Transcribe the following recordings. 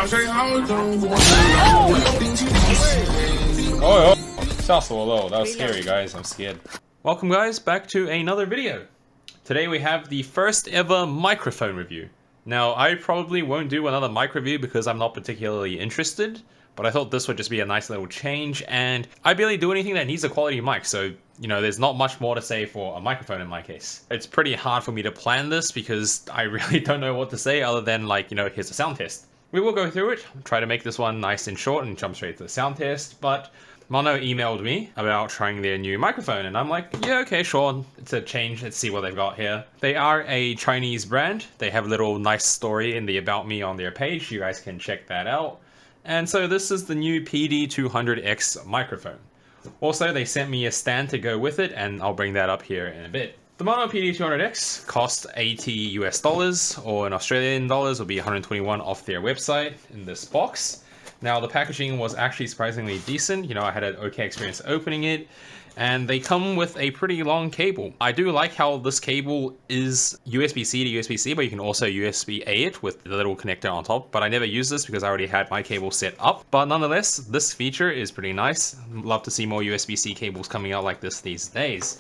吓死我了, that was scary, guys. I'm scared. Welcome, guys, back to another video. Today we have the first ever microphone review. Now, I probably won't do another mic review because I'm not particularly interested, but I thought this would just be a nice little change, and I barely do anything that needs a quality mic, so, you know, there's not much more to say for a microphone in my case. It's pretty hard for me to plan this because I really don't know what to say other than, like, you know, here's a sound test. We will go through it, try to make this one nice and short and jump straight to the sound test, but Maono emailed me about trying their new microphone, and I'm like, yeah, okay, sure, it's a change, let's see what they've got here. They are a Chinese brand. They have a little nice story in the About Me on their page, you guys can check that out. And so this is the new PD200X microphone. Also, they sent me a stand to go with it, and I'll bring that up here in a bit. The Maono PD200X cost $80 US, or in Australian dollars will be 121 off their website in this box. Now, the packaging was actually surprisingly decent. You know, I had an okay experience opening it, and they come with a pretty long cable. I do like how this cable is USB-C to USB-C, but you can also USB-A it with the little connector on top, but I never used this because I already had my cable set up. But nonetheless, this feature is pretty nice. Love to see more USB-C cables coming out like this these days.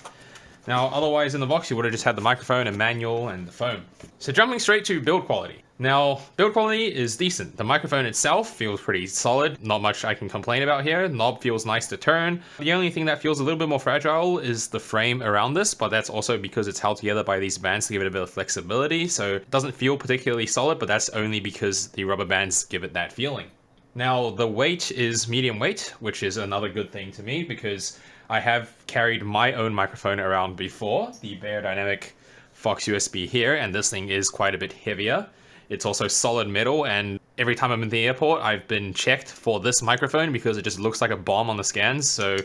Now, otherwise in the box, you would have just had the microphone, a manual, and the phone. So jumping straight to build quality. Now, build quality is decent. The microphone itself feels pretty solid. Not much I can complain about here. Knob feels nice to turn. The only thing that feels a little bit more fragile is the frame around this, but that's also because it's held together by these bands to give it a bit of flexibility. So it doesn't feel particularly solid, but that's only because the rubber bands give it that feeling. Now, the weight is medium weight, which is another good thing to me because I have carried my own microphone around before, the Beyerdynamic Fox USB here, and this thing is quite a bit heavier. It's also solid metal, and every time I'm in the airport, I've been checked for this microphone because it just looks like a bomb on the scans, so,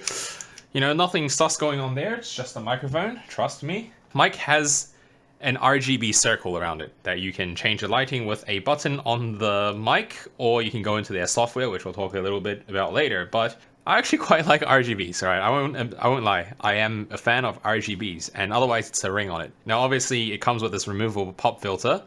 you know, nothing sus going on there, it's just a microphone, trust me. Mic has an RGB circle around it that you can change the lighting with a button on the mic, or you can go into their software, which we'll talk a little bit about later, but I actually quite like RGBs, alright? I won't lie. I am a fan of RGBs, and otherwise it's a ring on it. Now, obviously, it comes with this removable pop filter,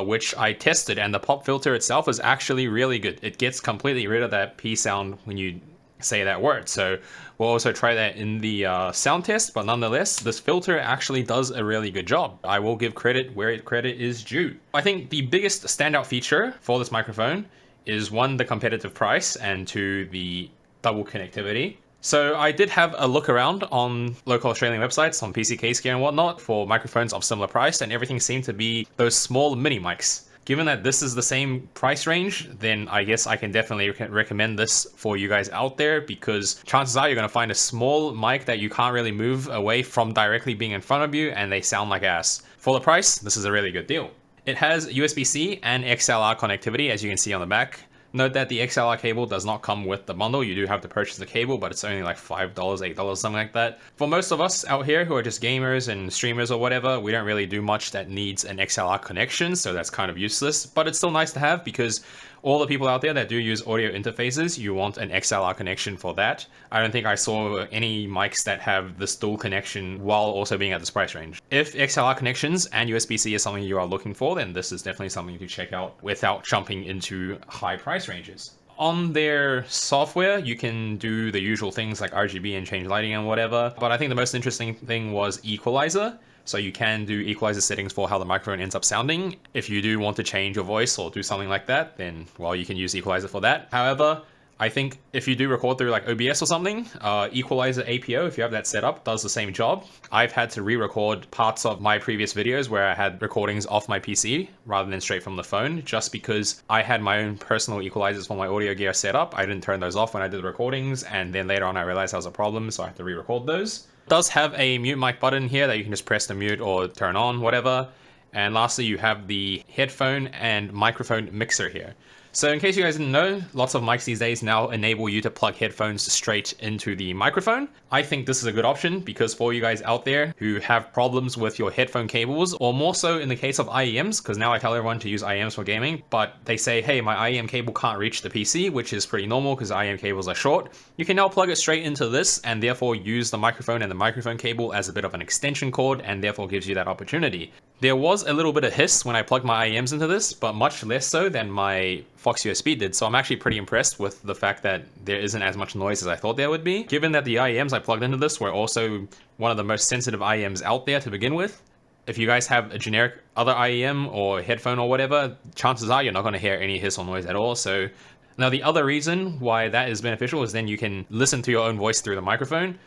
which I tested, and the pop filter itself is actually really good. It gets completely rid of that P sound when you say that word. So we'll also try that in the sound test, but nonetheless, this filter actually does a really good job. I will give credit where credit is due. I think the biggest standout feature for this microphone is one, the competitive price, and two, the double connectivity. So I did have a look around on local Australian websites, on PCKscan and whatnot, for microphones of similar price, and everything seemed to be those small mini mics. Given that this is the same price range, then I guess I can definitely recommend this for you guys out there, because chances are you're going to find a small mic that you can't really move away from directly being in front of you, and they sound like ass. For the price, this is a really good deal. It has USB-C and XLR connectivity, as you can see on the back. Note that the XLR cable does not come with the bundle. You do have to purchase the cable, but it's only like $5, $8, something like that. For most of us out here who are just gamers and streamers or whatever, we don't really do much that needs an XLR connection, so that's kind of useless. But it's still nice to have because all the people out there that do use audio interfaces, you want an XLR connection for that. I don't think I saw any mics that have this dual connection while also being at this price range. If XLR connections and USB-C is something you are looking for, then this is definitely something to check out without jumping into high price ranges. On their software, you can do the usual things like RGB and change lighting and whatever, but I think the most interesting thing was equalizer. So you can do equalizer settings for how the microphone ends up sounding. If you do want to change your voice or do something like that, then, well, you can use equalizer for that. However, I think if you do record through like OBS or something, equalizer APO, if you have that set up, does the same job. I've had to re-record parts of my previous videos where I had recordings off my PC rather than straight from the phone, just because I had my own personal equalizers for my audio gear set up. I didn't turn those off when I did the recordings, and then later on I realized that was a problem, so I had to re-record those. It does have a mute mic button here that you can just press to mute or turn on, whatever. And lastly, you have the headphone and microphone mixer here. So in case you guys didn't know, lots of mics these days now enable you to plug headphones straight into the microphone. I think this is a good option because for you guys out there who have problems with your headphone cables, or more so in the case of IEMs, because now I tell everyone to use IEMs for gaming, but they say, hey, my IEM cable can't reach the PC, which is pretty normal because IEM cables are short. You can now plug it straight into this and therefore use the microphone and the microphone cable as a bit of an extension cord, and therefore gives you that opportunity. There was a little bit of hiss when I plugged my IEMs into this, but much less so than my Fox USB did, so I'm actually pretty impressed with the fact that there isn't as much noise as I thought there would be. Given that the IEMs I plugged into this were also one of the most sensitive IEMs out there to begin with, if you guys have a generic other IEM or headphone or whatever, chances are you're not going to hear any hiss or noise at all. So now the other reason why that is beneficial is then you can listen to your own voice through the microphone.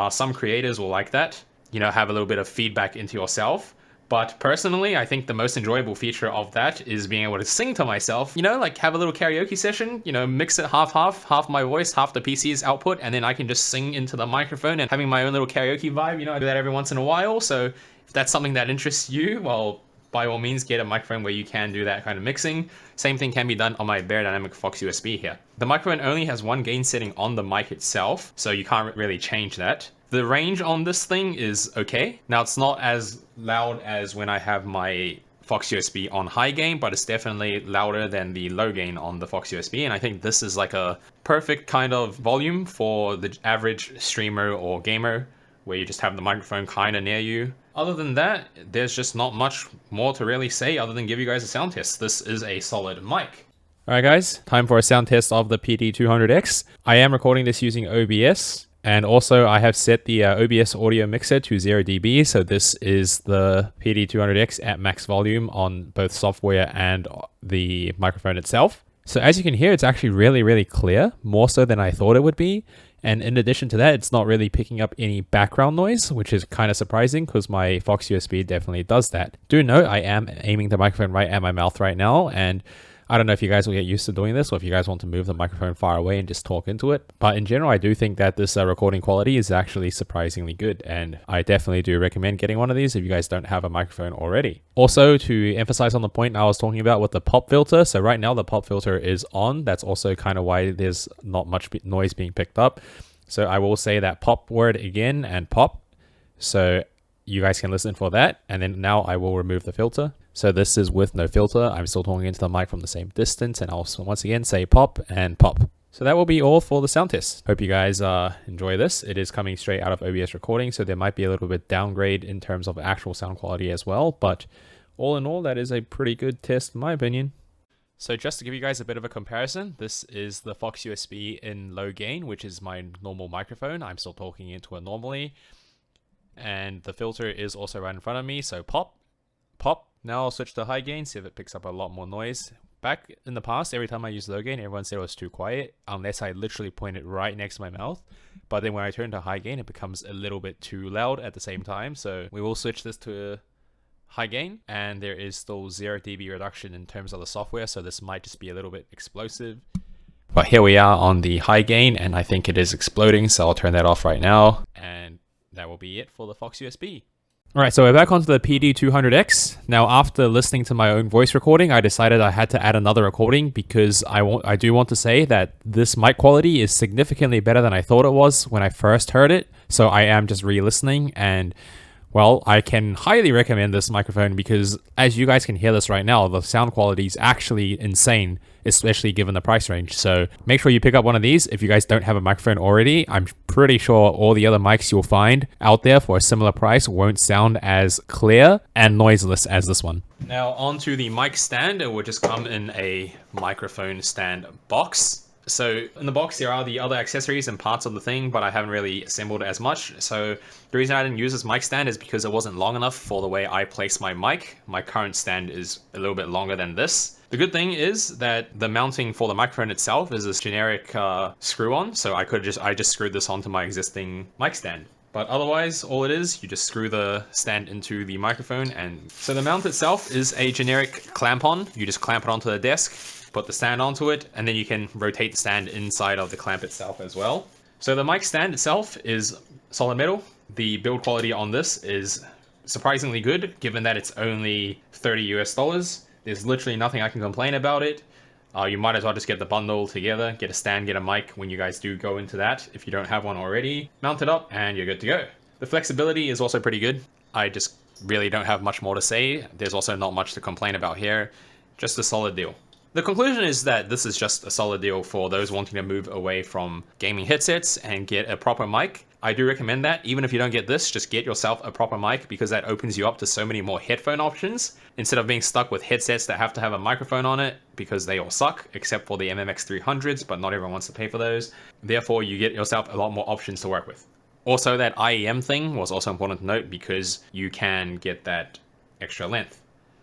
Some creators will like that, you know, have a little bit of feedback into yourself. But personally, I think the most enjoyable feature of that is being able to sing to myself, you know, like have a little karaoke session, you know, mix it half my voice, half the PC's output, and then I can just sing into the microphone and having my own little karaoke vibe, you know, I do that every once in a while. So if that's something that interests you, well, by all means, get a microphone where you can do that kind of mixing. Same thing can be done on my Beyerdynamic Fox USB here. The microphone only has one gain setting on the mic itself, so you can't really change that. The range on this thing is okay. Now, it's not as loud as when I have my Fox USB on high gain, but it's definitely louder than the low gain on the Fox USB. And I think this is like a perfect kind of volume for the average streamer or gamer, where you just have the microphone kind of near you. Other than that, there's just not much more to really say other than give you guys a sound test. This is a solid mic. Alright guys, time for a sound test of the PD200X. I am recording this using OBS. And also I have set the OBS audio mixer to 0 dB, so this is the PD200X at max volume on both software and the microphone itself. So as you can hear, it's actually really clear, more so than I thought it would be. And in addition to that, it's not really picking up any background noise, which is kind of surprising because my Fox USB definitely does that. Do note, I am aiming the microphone right at my mouth right now, and I don't know if you guys will get used to doing this or if you guys want to move the microphone far away and just talk into it. But in general, I do think that this recording quality is actually surprisingly good. And I definitely do recommend getting one of these if you guys don't have a microphone already. Also, to emphasize on the point I was talking about with the pop filter. So right now the pop filter is on. That's also kind of why there's not much noise being picked up. So I will say that pop word again and pop. So you guys can listen for that. And then now I will remove the filter. So this is with no filter. I'm still talking into the mic from the same distance, and I'll once again say pop and pop. So that will be all for the sound test. Hope you guys enjoy this. It is coming straight out of OBS recording, so there might be a little bit downgrade in terms of actual sound quality as well. But all in all, that is a pretty good test in my opinion. So just to give you guys a bit of a comparison, this is the Fox USB in low gain, which is my normal microphone. I'm still talking into it normally. And the filter is also right in front of me, so pop, pop. Now I'll switch to high gain, see if it picks up a lot more noise. Back in the past, every time I used low gain, everyone said it was too quiet, unless I literally point it right next to my mouth. But then when I turn to high gain, it becomes a little bit too loud at the same time. So we will switch this to high gain, and there is still 0 dB reduction in terms of the software, so this might just be a little bit explosive. But here we are on the high gain, and I think it is exploding, so I'll turn that off right now. And that will be it for the Fox USB. Alright, so we're back onto the PD200X. Now, after listening to my own voice recording, I decided I had to add another recording because I do want to say that this mic quality is significantly better than I thought it was when I first heard it. So I am just re-listening, and well, I can highly recommend this microphone because as you guys can hear this right now, the sound quality is actually insane, especially given the price range. So make sure you pick up one of these if you guys don't have a microphone already. I'm pretty sure all the other mics you'll find out there for a similar price won't sound as clear and noiseless as this one. Now onto the mic stand. It will just come in a microphone stand box. So in the box, there are the other accessories and parts of the thing, but I haven't really assembled as much. So the reason I didn't use this mic stand is because it wasn't long enough for the way I place my mic. My current stand is a little bit longer than this. The good thing is that the mounting for the microphone itself is this generic screw-on. So I just screwed this onto my existing mic stand. But otherwise, all it is, you just screw the stand into the microphone. And so the mount itself is a generic clamp-on. You just clamp it onto the desk, put the stand onto it, and then you can rotate the stand inside of the clamp itself as well. So the mic stand itself is solid metal. The build quality on this is surprisingly good, given that it's only $30 US. There's literally nothing I can complain about it. You might as well just get the bundle together, get a stand, get a mic when you guys do go into that, if you don't have one already. Mount it up, and you're good to go. The flexibility is also pretty good. I just really don't have much more to say. There's also not much to complain about here. Just a solid deal. The conclusion is that this is just a solid deal for those wanting to move away from gaming headsets and get a proper mic. I do recommend that. Even if you don't get this, just get yourself a proper mic, because that opens you up to so many more headphone options instead of being stuck with headsets that have to have a microphone on it, because they all suck except for the MMX300s, but not everyone wants to pay for those. Therefore, you get yourself a lot more options to work with. Also, that IEM thing was also important to note, because you can get that extra length.